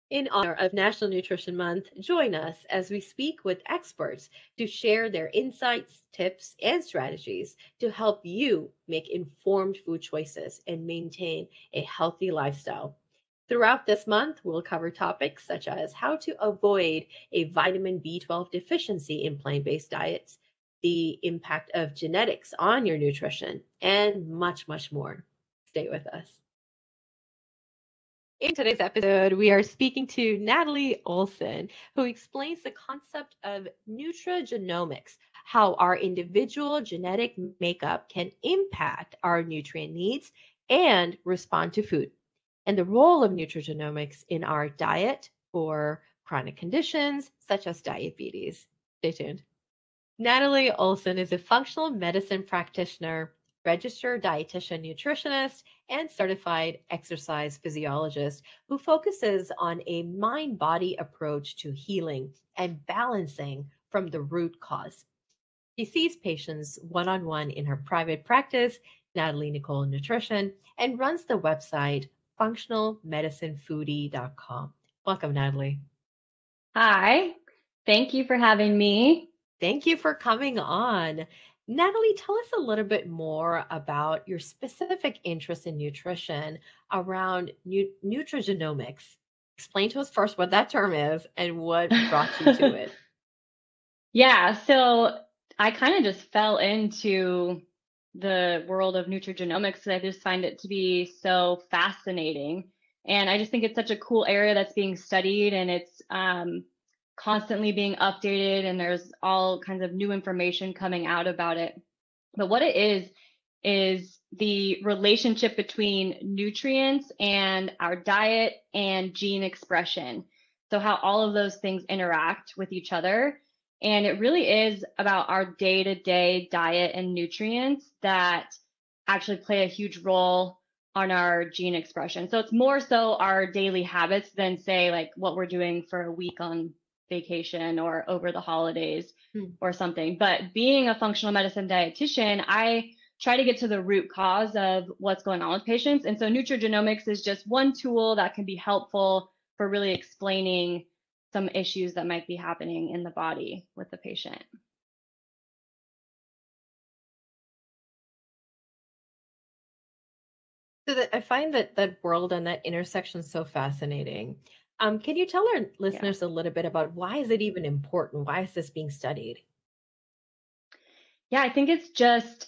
In honor of National Nutrition Month, join us as we speak with experts to share their insights, tips, and strategies to help you make informed food choices and maintain a healthy lifestyle. Throughout this month, we'll cover topics such as how to avoid a vitamin B12 deficiency in plant based diets, the impact of genetics on your nutrition, and much, much more. Stay with us. In today's episode, we are speaking to Natalie Olsen, who explains the concept of nutrigenomics, how our individual genetic makeup can impact our nutrient needs and respond to food, and the role of nutrigenomics in our diet for chronic conditions such as diabetes. Stay tuned. Natalie Olsen is a functional medicine practitioner, registered dietitian nutritionist, and certified exercise physiologist who focuses on a mind body approach to healing and balancing from the root cause. She sees patients one on one in her private practice, Natalie Nicole Nutrition, and runs the website functionalmedicinefoodie.com. Welcome, Natalie. Hi, thank you for having me. Thank you for coming on. Natalie, tell us a little bit more about your specific interest in nutrition around nutrigenomics. Explain to us first what that term is and what brought you to it. Yeah, so I kind of just fell into the world of nutrigenomics because I just find it to be so fascinating. And I just think it's such a cool area that's being studied, and it's constantly being updated, and there's all kinds of new information coming out about it. But what it is the relationship between nutrients and our diet and gene expression. So how all of those things interact with each other. And it really is about our day-to-day diet and nutrients that actually play a huge role on our gene expression. So it's more so our daily habits than, say, like what we're doing for a week on vacation or over the holidays or something. But being a functional medicine dietitian, I try to get to the root cause of what's going on with patients. And so nutrigenomics is just one tool that can be helpful for really explaining some issues that might be happening in the body with the patient. So I find that world and that intersection so fascinating. Can you tell our listeners a little bit about why is it even important? Why is this being studied? Yeah, I think it's just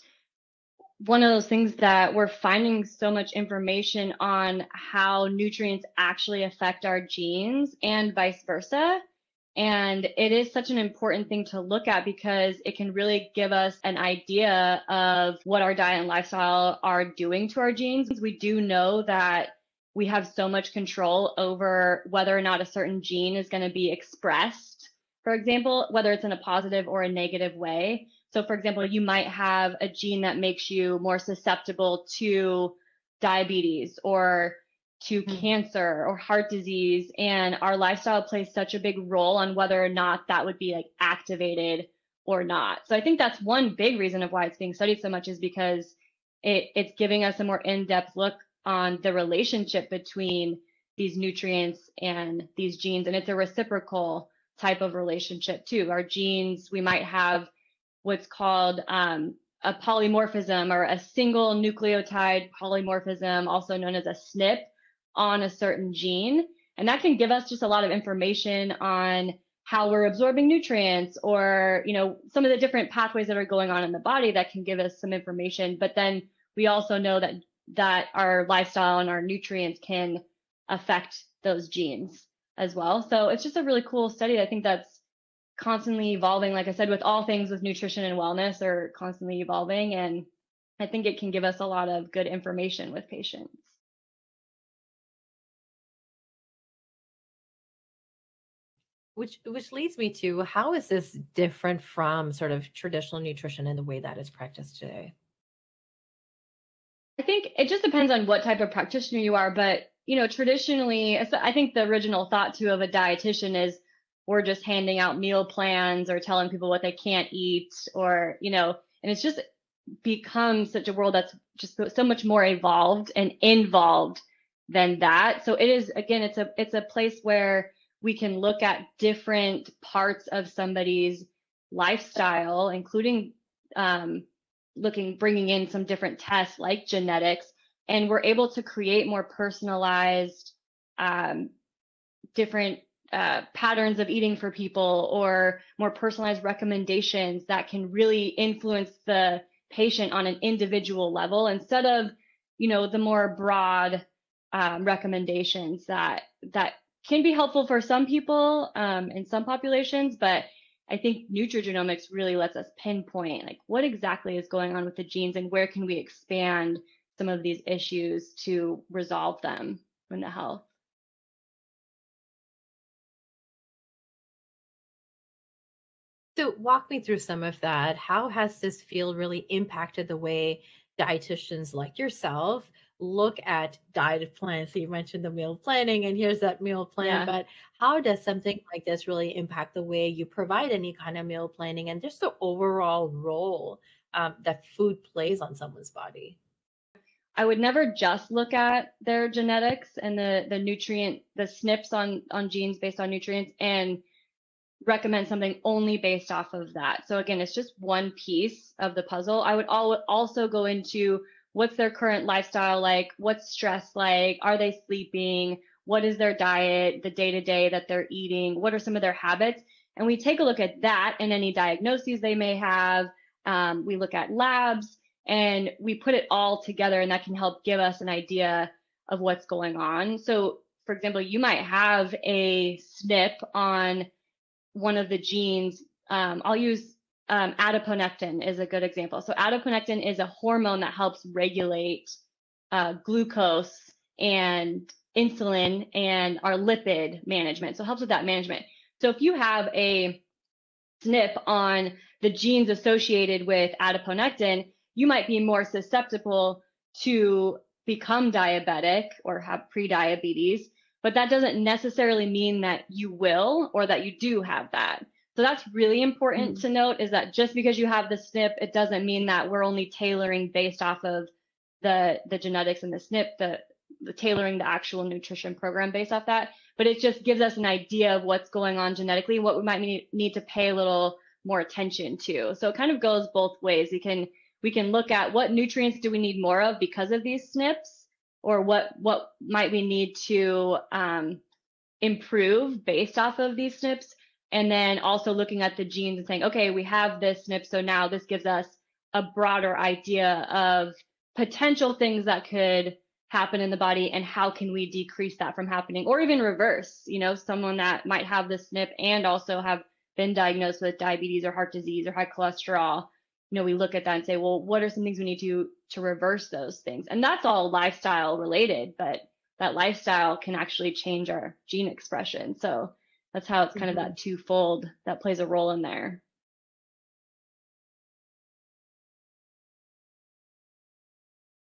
one of those things that we're finding so much information on how nutrients actually affect our genes and vice versa. And it is such an important thing to look at because it can really give us an idea of what our diet and lifestyle are doing to our genes. We do know that we have so much control over whether or not a certain gene is going to be expressed, for example, whether it's in a positive or a negative way. So, for example, you might have a gene that makes you more susceptible to diabetes or to cancer or heart disease. And our lifestyle plays such a big role on whether or not that would be like activated or not. So I think that's one big reason of why it's being studied so much, is because it's giving us a more in-depth look on the relationship between these nutrients and these genes. And it's a reciprocal type of relationship too. Our genes, we might have what's called a polymorphism, or a single nucleotide polymorphism, also known as a SNP, on a certain gene. And that can give us just a lot of information on how we're absorbing nutrients, or, you know, some of the different pathways that are going on in the body that can give us some information. But then we also know that our lifestyle and our nutrients can affect those genes as well. So it's just a really cool study. I think that's constantly evolving. Like I said, with all things with nutrition and wellness, are constantly evolving. And I think it can give us a lot of good information with patients. Which leads me to, how is this different from sort of traditional nutrition in the way that is practiced today? I think it just depends on what type of practitioner you are. But, you know, traditionally, I think the original thought too of a dietitian is we're just handing out meal plans or telling people what they can't eat, or, you know, and it's just become such a world that's just so much more evolved and involved than that. So it is, again, it's a place where we can look at different parts of somebody's lifestyle, including bringing in some different tests like genetics, and we're able to create more personalized different patterns of eating for people, or more personalized recommendations that can really influence the patient on an individual level, instead of, the more broad recommendations that can be helpful for some people in some populations. But I think nutrigenomics really lets us pinpoint like what exactly is going on with the genes, and where can we expand some of these issues to resolve them in the health. So walk me through some of that. How has this field really impacted the way dietitians like yourself look at diet plans? So you mentioned the meal planning, and here's that meal plan, Yeah. but how does something like this really impact the way you provide any kind of meal planning, and just the overall role that food plays on someone's body? I would never just look at their genetics and the SNPs on genes based on nutrients, and recommend something only based off of that. So again, it's just one piece of the puzzle. I would also go into what's their current lifestyle like, what's stress like, are they sleeping, what is their diet, the day-to-day that they're eating, what are some of their habits, and we take a look at that and any diagnoses they may have. We look at labs and we put it all together, and that can help give us an idea of what's going on. So for example, you might have a SNP on one of the genes. I'll use adiponectin is a good example. So adiponectin is a hormone that helps regulate glucose and insulin and our lipid management. So it helps with that management. So if you have a SNP on the genes associated with adiponectin, you might be more susceptible to become diabetic or have prediabetes, but that doesn't necessarily mean that you will or that you do have that. So that's really important to note, is that just because you have the SNP, it doesn't mean that we're only tailoring based off of the genetics and the SNP, the tailoring the actual nutrition program based off that. But it just gives us an idea of what's going on genetically and what we might need to pay a little more attention to. So it kind of goes both ways. We can look at what nutrients do we need more of because of these SNPs, or what might we need to improve based off of these SNPs, and then also looking at the genes and saying, okay, we have this SNP, so now this gives us a broader idea of potential things that could happen in the body, and how can we decrease that from happening, or even reverse, someone that might have the SNP and also have been diagnosed with diabetes or heart disease or high cholesterol. We look at that and say, well, what are some things we need to reverse those things? And that's all lifestyle related, but that lifestyle can actually change our gene expression. So that's how it's kind of that twofold that plays a role in there.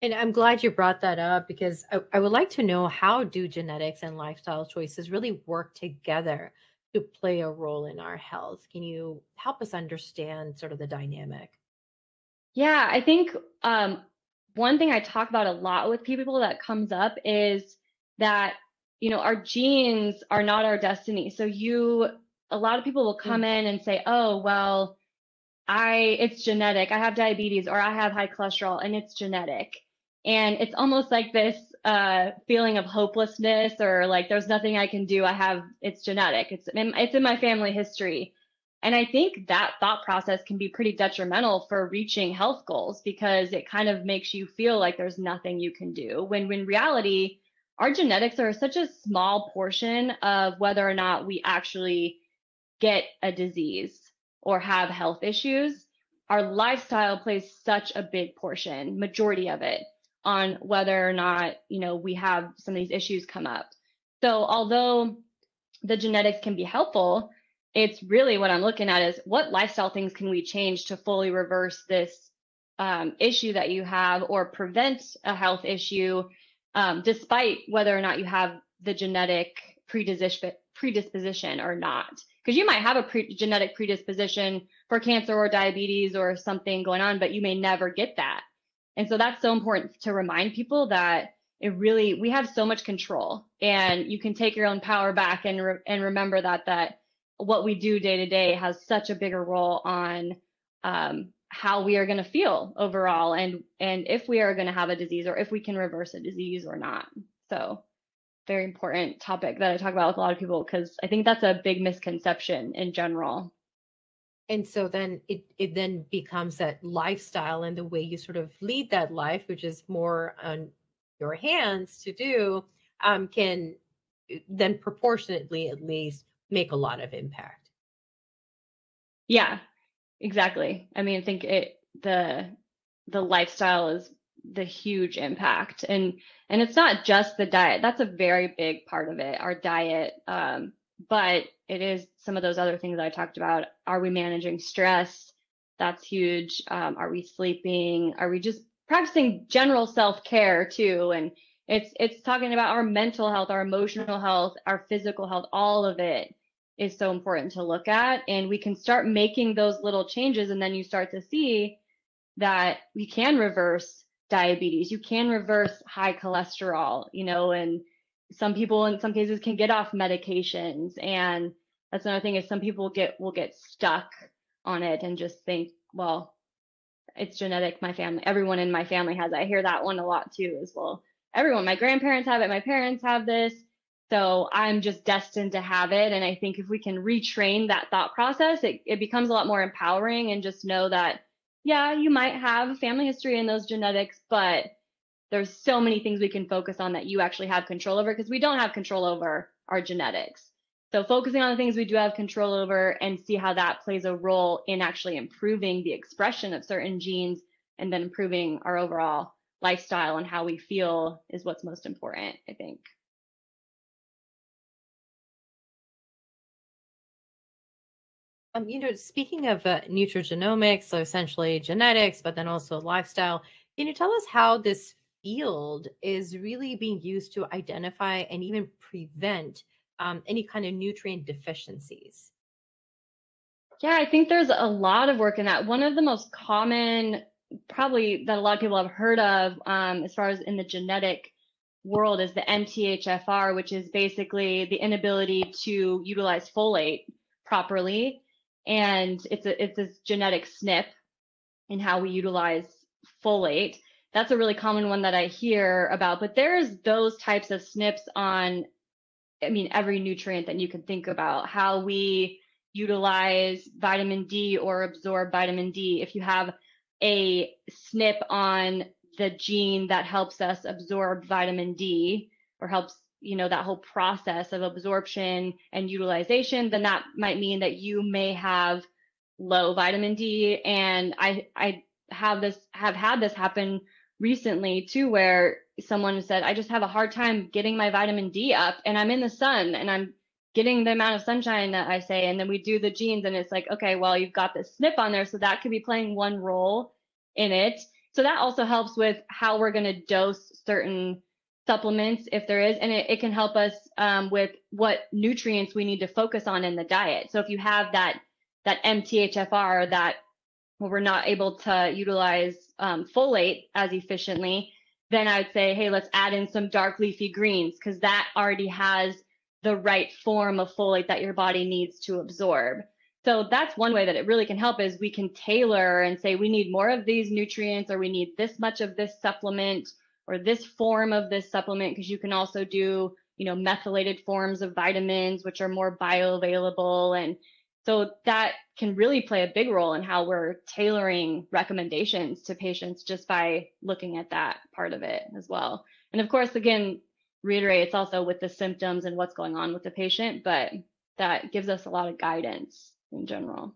And I'm glad you brought that up, because I would like to know, how do genetics and lifestyle choices really work together to play a role in our health? Can you help us understand sort of the dynamic? Yeah, I think one thing I talk about a lot with people that comes up is that, our genes are not our destiny. So a lot of people will come in and say, oh, well, it's genetic. I have diabetes, or I have high cholesterol, and it's genetic. And it's almost like this feeling of hopelessness, or like there's nothing I can do. It's genetic. It's in my family history. And I think that thought process can be pretty detrimental for reaching health goals, because it kind of makes you feel like there's nothing you can do, when in reality, our genetics are such a small portion of whether or not we actually get a disease or have health issues. Our lifestyle plays such a big portion, majority of it, on whether or not, we have some of these issues come up. So although the genetics can be helpful, it's really what I'm looking at is what lifestyle things can we change to fully reverse this issue that you have, or prevent a health issue, despite whether or not you have the genetic predisposition or not. Because you might have a genetic predisposition for cancer or diabetes or something going on, but you may never get that. And so that's so important to remind people that we have so much control, and you can take your own power back and remember that what we do day to day has such a bigger role on how we are going to feel overall, and if we are going to have a disease, or if we can reverse a disease or not. So very important topic that I talk about with a lot of people, because I think that's a big misconception in general. And so then it then becomes that lifestyle, and the way you sort of lead that life, which is more on your hands to do, can then proportionately at least make a lot of impact. Yeah, exactly. I mean, I think the lifestyle is the huge impact, and it's not just the diet. That's a very big part of it, our diet. But it is some of those other things that I talked about. Are we managing stress? That's huge. Are we sleeping? Are we just practicing general self-care too? And it's talking about our mental health, our emotional health, our physical health. All of it is so important to look at, and we can start making those little changes, and then you start to see that we can reverse diabetes, you can reverse high cholesterol, and some people in some cases can get off medications. And that's another thing, is some people will get stuck on it and just think, well, it's genetic, everyone in my family has it. I hear that one a lot too, as well. My grandparents have it, my parents have this, so I'm just destined to have it. And I think if we can retrain that thought process, it becomes a lot more empowering, and just know that, yeah, you might have a family history in those genetics, but there's so many things we can focus on that you actually have control over, because we don't have control over our genetics. So focusing on the things we do have control over, and see how that plays a role in actually improving the expression of certain genes, and then improving our overall lifestyle and how we feel, is what's most important, I think. Speaking of nutrigenomics, so essentially genetics, but then also lifestyle, can you tell us how this field is really being used to identify and even prevent any kind of nutrient deficiencies? Yeah, I think there's a lot of work in that. One of the most common, probably, that a lot of people have heard of, as far as in the genetic world, is the MTHFR, which is basically the inability to utilize folate properly. And it's this genetic SNP in how we utilize folate. That's a really common one that I hear about. But there's those types of SNPs on, every nutrient that you can think about. How we utilize vitamin D or absorb vitamin D. If you have a SNP on the gene that helps us absorb vitamin D, or helps, that whole process of absorption and utilization, then that might mean that you may have low vitamin D. And I have had this happen recently too, where someone said, I just have a hard time getting my vitamin D up, and I'm in the sun and I'm getting the amount of sunshine that I say. And then we do the genes, and it's like, okay, well, you've got this SNP on there, so that could be playing one role in it. So that also helps with how we're going to dose certain supplements, if there is, and it can help us with what nutrients we need to focus on in the diet. So if you have that MTHFR, that we're not able to utilize folate as efficiently, then I'd say, hey, let's add in some dark leafy greens, because that already has the right form of folate that your body needs to absorb. So that's one way that it really can help, is we can tailor and say, we need more of these nutrients, or we need this much of this supplement, or this form of this supplement, because you can also do, methylated forms of vitamins, which are more bioavailable. And so that can really play a big role in how we're tailoring recommendations to patients, just by looking at that part of it as well. And of course, again, reiterate, it's also with the symptoms and what's going on with the patient, but that gives us a lot of guidance in general.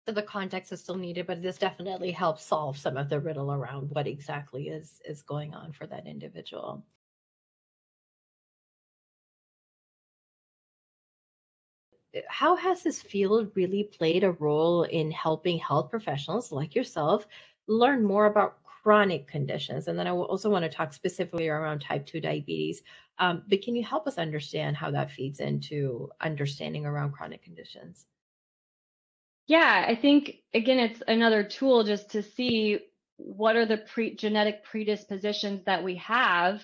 So the context is still needed, but this definitely helps solve some of the riddle around what exactly is going on for that individual. How has this field really played a role in helping health professionals like yourself learn more about chronic conditions? And then I also want to talk specifically around type 2 diabetes. But can you help us understand how that feeds into understanding around chronic conditions? Yeah, I think, again, it's another tool just to see what are the genetic predispositions that we have,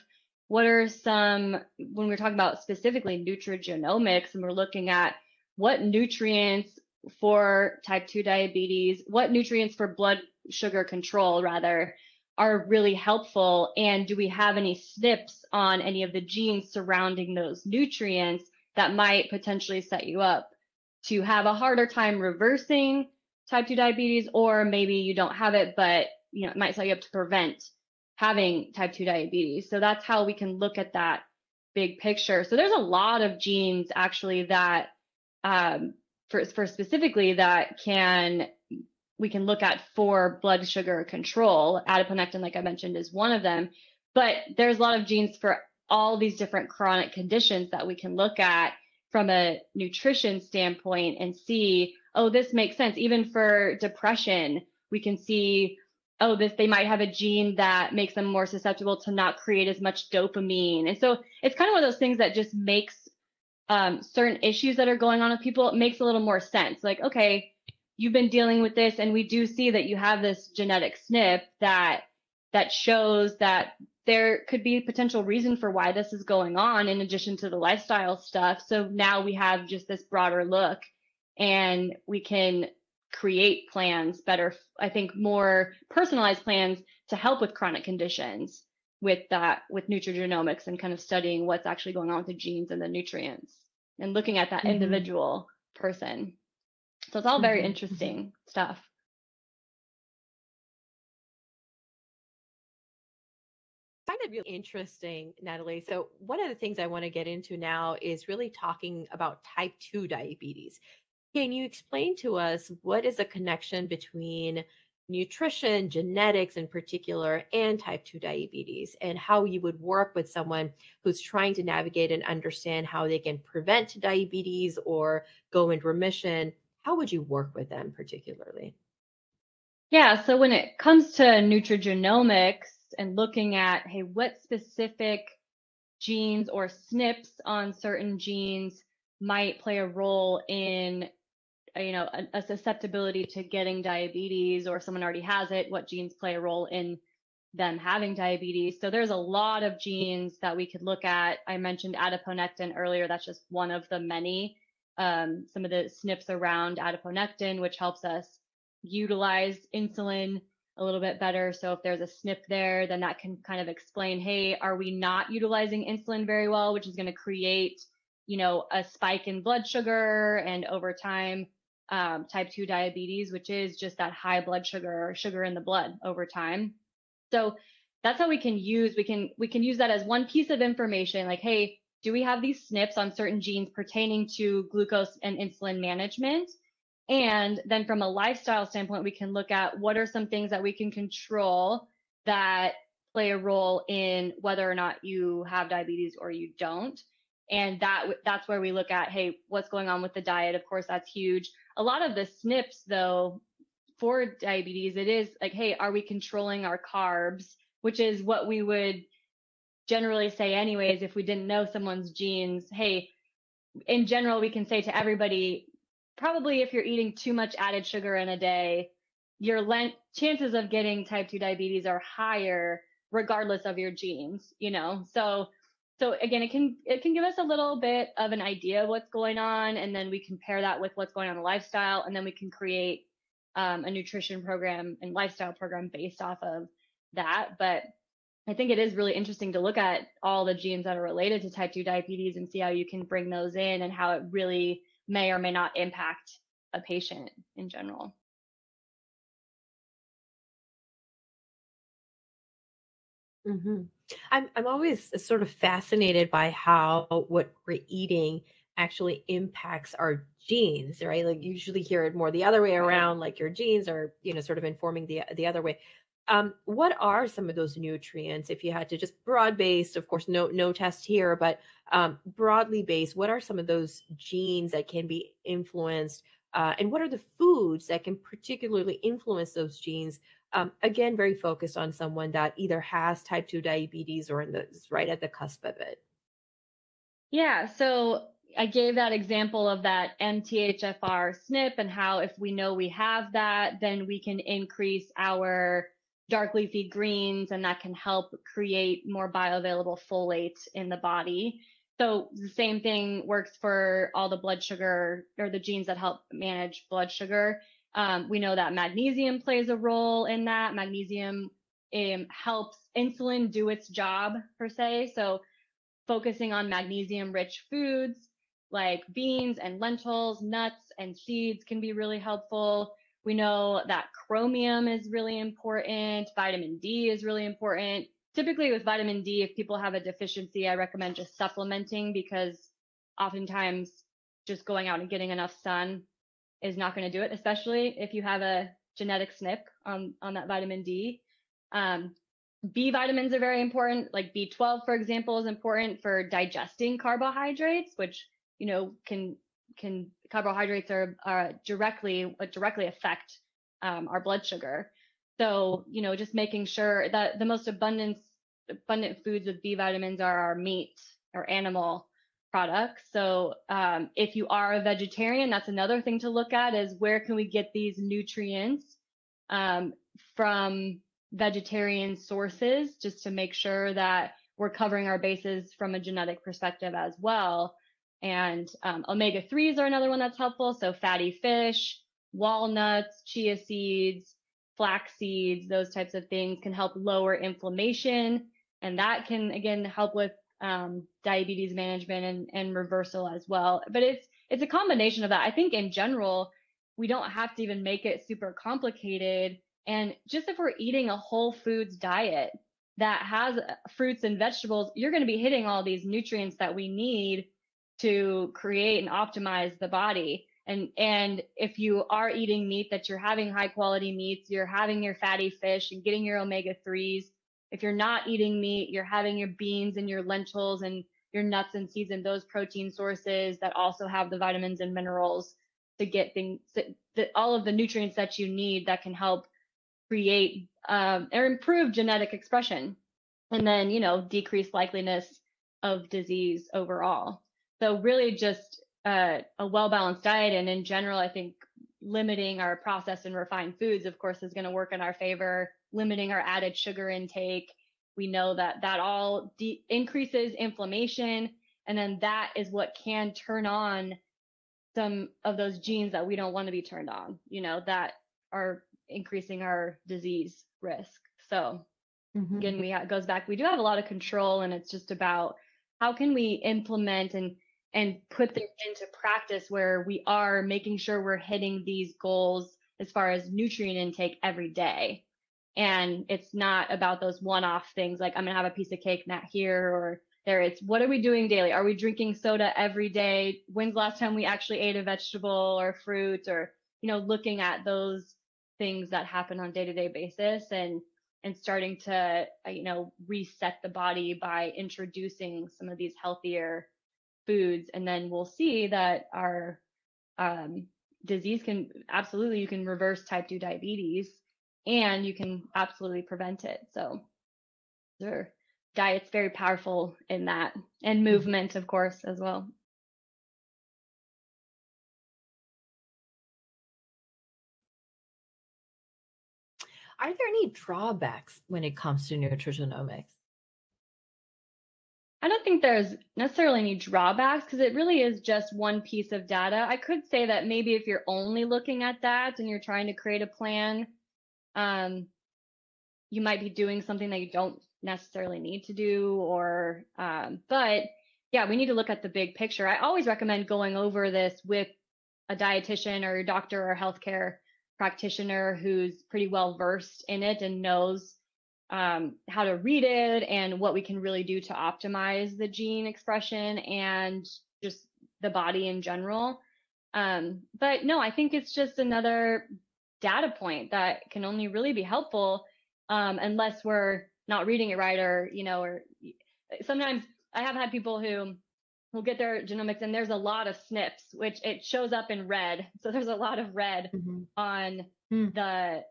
what are some, when we're talking about specifically nutrigenomics, and we're looking at what nutrients for type 2 diabetes, what nutrients for blood sugar control, rather, are really helpful, and do we have any SNPs on any of the genes surrounding those nutrients that might potentially set you up to have a harder time reversing type 2 diabetes, or maybe you don't have it, but it might set you up to prevent having type 2 diabetes. So that's how we can look at that big picture. So there's a lot of genes actually that for specifically that we can look at for blood sugar control. Adiponectin, like I mentioned, is one of them, but there's a lot of genes for all these different chronic conditions that we can look at from a nutrition standpoint and see, oh, this makes sense. Even for depression, we can see, oh, they might have a gene that makes them more susceptible to not create as much dopamine. And so it's kind of one of those things that just makes certain issues that are going on with people, it makes a little more sense. Like, okay, you've been dealing with this, and we do see that you have this genetic SNP that shows that there could be potential reason for why this is going on in addition to the lifestyle stuff. So now we have just this broader look, and we can create plans better, I think more personalized plans to help with chronic conditions with nutrigenomics, and kind of studying what's actually going on with the genes and the nutrients and looking at that individual person. So it's all very interesting stuff. Kind of really interesting, Natalie. So one of the things I want to get into now is really talking about type 2 diabetes. Can you explain to us what is the connection between nutrition, genetics in particular, and type 2 diabetes, and how you would work with someone who's trying to navigate and understand how they can prevent diabetes or go into remission? How would you work with them particularly? Yeah, so when it comes to nutrigenomics and looking at, hey, what specific genes or SNPs on certain genes might play a role in a susceptibility to getting diabetes, or someone already has it, what genes play a role in them having diabetes. So there's a lot of genes that we could look at. I mentioned adiponectin earlier. That's just one of the many. Some of the SNPs around adiponectin, which helps us utilize insulin a little bit better. So if there's a SNP there, then that can kind of explain, hey, are we not utilizing insulin very well, which is going to create, a spike in blood sugar, and over time, type 2 diabetes, which is just that high blood sugar or sugar in the blood over time. So that's how we can use that as one piece of information, like, hey, do we have these SNPs on certain genes pertaining to glucose and insulin management? And then from a lifestyle standpoint, we can look at what are some things that we can control that play a role in whether or not you have diabetes or you don't. And that's where we look at, hey, what's going on with the diet? Of course, that's huge. A lot of the SNPs, though, for diabetes, it is like, hey, are we controlling our carbs? Which is what we would generally say anyways if we didn't know someone's genes. Hey, in general, we can say to everybody, probably if you're eating too much added sugar in a day, your chances of getting type 2 diabetes are higher regardless of your genes, So again, it can give us a little bit of an idea of what's going on, and then we compare that with what's going on in the lifestyle, and then we can create a nutrition program and lifestyle program based off of that. But I think it is really interesting to look at all the genes that are related to type 2 diabetes and see how you can bring those in and how it really may or may not impact a patient in general. I'm always sort of fascinated by how what we're eating actually impacts our genes, right? Like usually hear it more the other way around, like your genes are, sort of informing the other way. What are some of those nutrients, if you had to just broad based, of course, no test here, but broadly based, what are some of those genes that can be influenced? And what are the foods that can particularly influence those genes? Again, very focused on someone that either has type 2 diabetes or is right at the cusp of it. Yeah, so I gave that example of that MTHFR SNP and how if we know we have that, then we can increase our dark leafy greens, and that can help create more bioavailable folate in the body. So the same thing works for all the blood sugar, or the genes that help manage blood sugar. We know that magnesium plays a role in that. Magnesium helps insulin do its job, per se. So focusing on magnesium rich foods like beans and lentils, nuts and seeds can be really helpful. We know that chromium is really important. Vitamin D is really important. Typically with vitamin D, if people have a deficiency, I recommend just supplementing, because oftentimes just going out and getting enough sun is not going to do it, especially if you have a genetic SNP on that vitamin D. B vitamins are very important. Like B12, for example, is important for digesting carbohydrates, which, you know, can carbohydrates are directly affect our blood sugar. So, you know, just making sure that the most abundant foods with B vitamins are our meat or animal products. So if you are a vegetarian, that's another thing to look at, is where can we get these nutrients from vegetarian sources, just to make sure that we're covering our bases from a genetic perspective as well. And omega-3s are another one that's helpful. So fatty fish, walnuts, chia seeds, flax seeds, those types of things can help lower inflammation. And that can, again, help with diabetes management and reversal as well. But it's a combination of that. I think in general, we don't have to even make it super complicated. And just if we're eating a whole foods diet that has fruits and vegetables, you're going to be hitting all these nutrients that we need to create and optimize the body. And if you are eating meat, that you're having high quality meats, you're having your fatty fish and getting your omega-3s. If you're not eating meat, you're having your beans and your lentils and your nuts and seeds and those protein sources that also have the vitamins and minerals to get things, all of the nutrients that you need that can help create or improve genetic expression, and then, you know, decrease likeliness of disease overall. So really just a well-balanced diet. And in general, I think limiting our processed and refined foods, of course, is going to work in our favor. Limiting our added sugar intake. We know that all increases inflammation. And then that is what can turn on some of those genes that we don't want to be turned on, you know, that are increasing our disease risk. So again, it goes back, we do have a lot of control, and it's just about how can we implement and put this into practice where we are making sure we're hitting these goals as far as nutrient intake every day. And it's not about those one-off things like I'm going to have a piece of cake, not here or there. It's what are we doing daily? Are we drinking soda every day? When's the last time we actually ate a vegetable or fruit, or, you know, looking at those things that happen on day-to-day basis and starting to, you know, reset the body by introducing some of these healthier foods. And then we'll see that our disease can absolutely, you can reverse type 2 diabetes and you can absolutely prevent it. So diet's very powerful in that, and movement, of course, as well. Are there any drawbacks when it comes to nutrigenomics? I don't think there's necessarily any drawbacks, because it really is just one piece of data. I could say that maybe if you're only looking at that and you're trying to create a plan, you might be doing something that you don't necessarily need to do, or, but yeah, we need to look at the big picture. I always recommend going over this with a dietitian or a doctor or healthcare practitioner who's pretty well versed in it and knows how to read it and what we can really do to optimize the gene expression and just the body in general. But no, I think it's just another data point that can only really be helpful unless we're not reading it right, or, you know, or sometimes I have had people who will get their genomics and there's a lot of SNPs, which it shows up in red. So there's a lot of red on the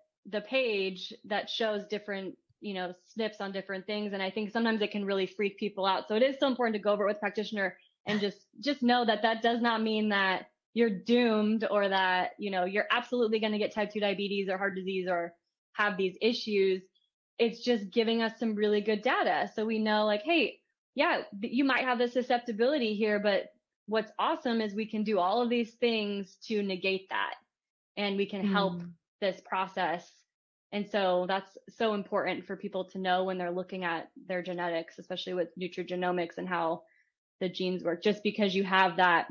page that shows different, you know, SNPs on different things. And I think sometimes it can really freak people out. So it is so important to go over it with a practitioner and just know that that does not mean that you're doomed, or that, you know, you're absolutely going to get type 2 diabetes or heart disease or have these issues. it's just giving us some really good data. So we know like, hey, yeah, you might have this susceptibility here, but what's awesome is we can do all of these things to negate that, and we can help this process. And so that's so important for people to know when they're looking at their genetics, especially with nutrigenomics and how the genes work. Just because you have that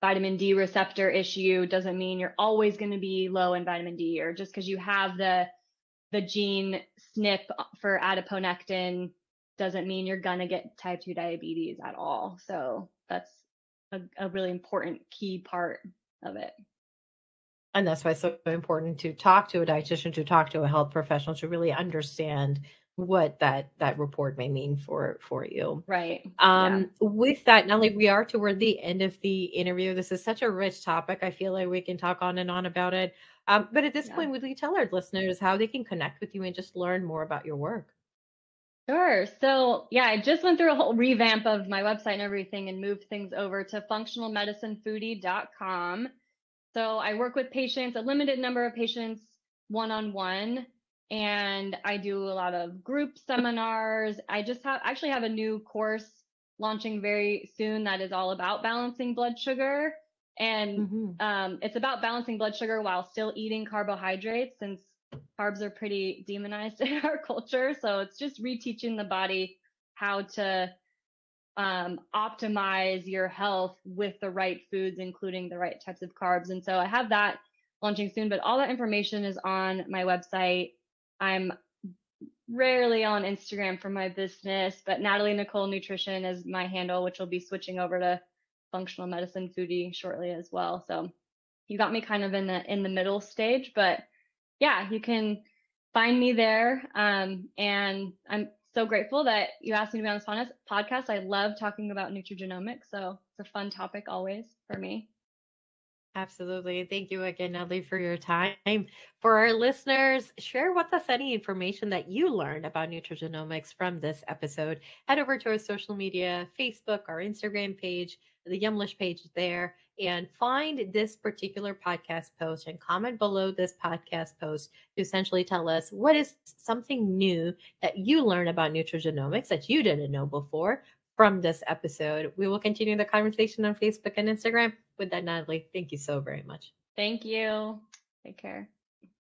vitamin D receptor issue doesn't mean you're always going to be low in vitamin D, or just because you have the gene SNP for adiponectin doesn't mean you're going to get type 2 diabetes at all. So that's a really important key part of it. And that's why it's so important to talk to a dietitian, to talk to a health professional, to really understand what that report may mean for you. Right. With that, Natalie, we are toward the end of the interview. This is such a rich topic. I feel like we can talk on and on about it. But at this point, would you tell our listeners how they can connect with you and just learn more about your work? Sure. So I just went through a whole revamp of my website and everything and moved things over to functionalmedicinefoodie.com. So I work with patients, a limited number of patients, one-on-one, and I do a lot of group seminars. I just actually have a new course launching very soon that is all about balancing blood sugar. And it's about balancing blood sugar while still eating carbohydrates, since carbs are pretty demonized in our culture. So it's just reteaching the body how to optimize your health with the right foods, including the right types of carbs. And so I have that launching soon, but all that information is on my website. I'm rarely on Instagram for my business, but Natalie Nicole Nutrition is my handle, which will be switching over to Functional Medicine Foodie shortly as well. So you got me kind of in the middle stage, but yeah, you can find me there. And I'm so grateful that you asked me to be on this podcast. I love talking about nutrigenomics, so it's a fun topic always for me. Absolutely. Thank you again, Natalie, for your time. For our listeners, share with us any information that you learned about nutrigenomics from this episode. Head over to our social media, Facebook, our Instagram page, the Yumlish page there, and find this particular podcast post and comment below this podcast post to essentially tell us what is something new that you learned about nutrigenomics that you didn't know before from this episode. We will continue the conversation on Facebook and Instagram. With that, Natalie, thank you so very much. Thank you. Take care.